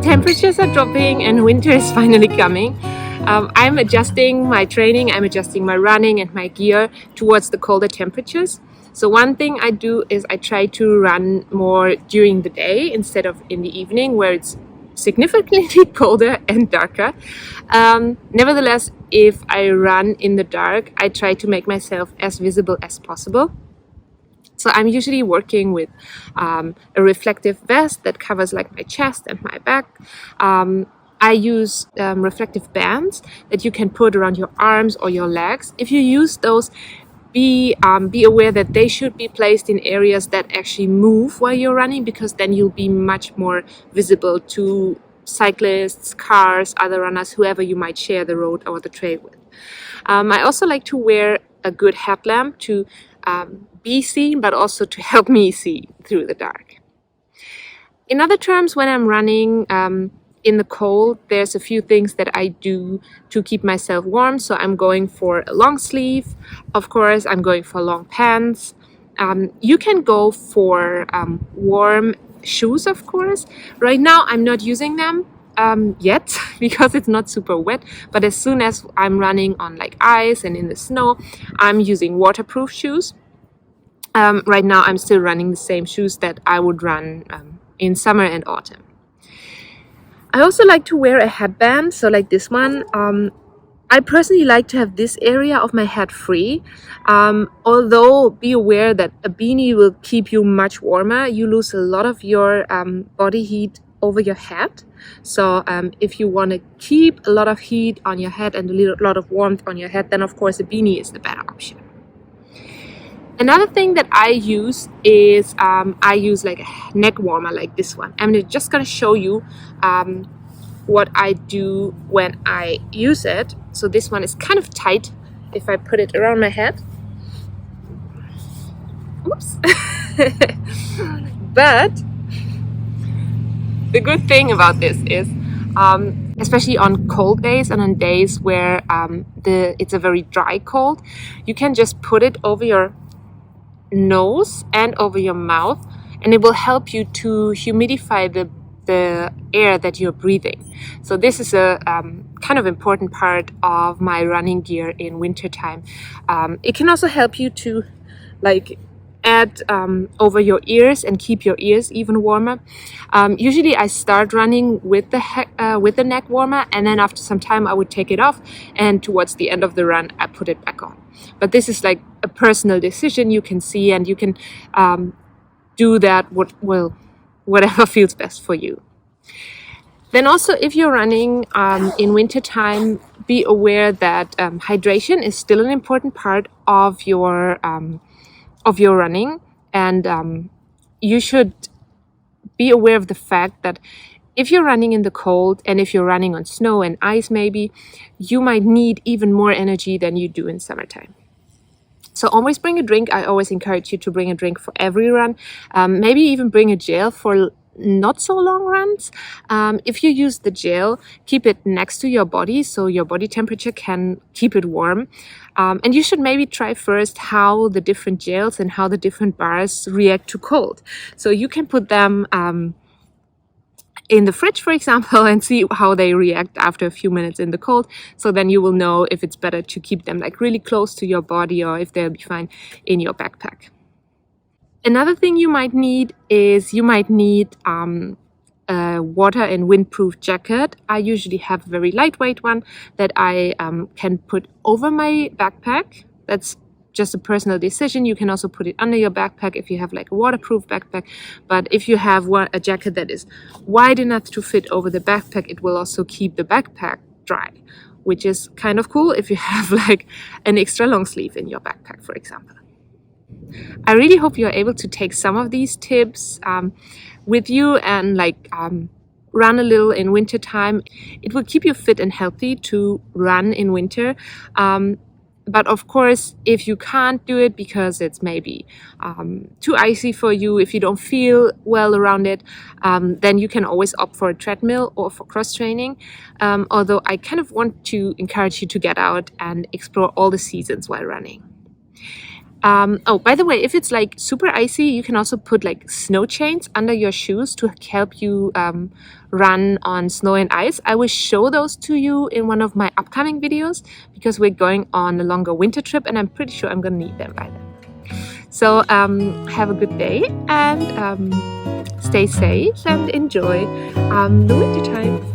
temperatures are dropping and winter is finally coming. I'm adjusting my training, I'm adjusting my running and my gear towards the colder temperatures. So one thing I do is I try to run more during the day instead of in the evening where it's significantly colder and darker. Nevertheless, if I run in the dark, I try to make myself as visible as possible. So I'm usually working with a reflective vest that covers like my chest and my back. I use reflective bands that you can put around your arms or your legs. If you use those, be aware that they should be placed in areas that actually move while you're running, because then you'll be much more visible to cyclists, cars, other runners, whoever you might share the road or the trail with. I also like to wear a good headlamp to be seen, but also to help me see through the dark. In other terms, when I'm running in the cold, there's a few things that I do to keep myself warm. So I'm going for a long sleeve, of course, I'm going for long pants. You can go for warm shoes, of course. Right now I'm not using them yet because it's not super wet, but as soon as I'm running on like ice and in the snow, I'm using waterproof shoes. Right now I'm still running the same shoes that I would run in summer and autumn. I also like to wear a headband, so like this one. I personally like to have this area of my head free, although be aware that a beanie will keep you much warmer. You lose a lot of your body heat over your head. So if you want to keep a lot of heat on your head and a lot of warmth on your head, then of course a beanie is the better option. Another thing that I use is I use like a neck warmer like this one. I'm just going to show you what I do when I use it. So this one is kind of tight if I put it around my head. Oops. But the good thing about this is, especially on cold days and on days where it's a very dry cold, you can just put it over your nose and over your mouth, and it will help you to humidify the air that you're breathing. So this is a kind of important part of my running gear in wintertime. It can also help you to like add over your ears and keep your ears even warmer. Usually I start running with the neck warmer, and then after some time I would take it off, and towards the end of the run I put it back on. But this is like a personal decision you can see, and you can do that whatever feels best for you. Then also, if you're running in wintertime, be aware that hydration is still an important part of your running, and you should be aware of the fact that if you're running in the cold and if you're running on snow and ice, maybe you might need even more energy than you do in summertime. So always bring a drink. I always encourage you to bring a drink for every run. Maybe even bring a gel for not so long runs. If you use the gel, keep it next to your body so your body temperature can keep it warm. And you should maybe try first how the different gels and how the different bars react to cold. So you can put them in the fridge, for example, and see how they react after a few minutes in the cold. So then you will know if it's better to keep them like really close to your body or if they'll be fine in your backpack. Another thing you might need is a water and windproof jacket. I usually have a very lightweight one that I can put over my backpack. That's just a personal decision. You can also put it under your backpack if you have like a waterproof backpack. But if you have a jacket that is wide enough to fit over the backpack, it will also keep the backpack dry, which is kind of cool if you have like an extra long sleeve in your backpack, for example. I really hope you're able to take some of these tips with you and run a little in winter time. It will keep you fit and healthy to run in winter. But of course, if you can't do it because it's maybe too icy for you, if you don't feel well around it, then you can always opt for a treadmill or for cross training. Although I kind of want to encourage you to get out and explore all the seasons while running. Oh, by the way, if it's like super icy, you can also put like snow chains under your shoes to help you run on snow and ice. I will show those to you in one of my upcoming videos because we're going on a longer winter trip and I'm pretty sure I'm gonna need them by then. So have a good day and stay safe and enjoy the winter time.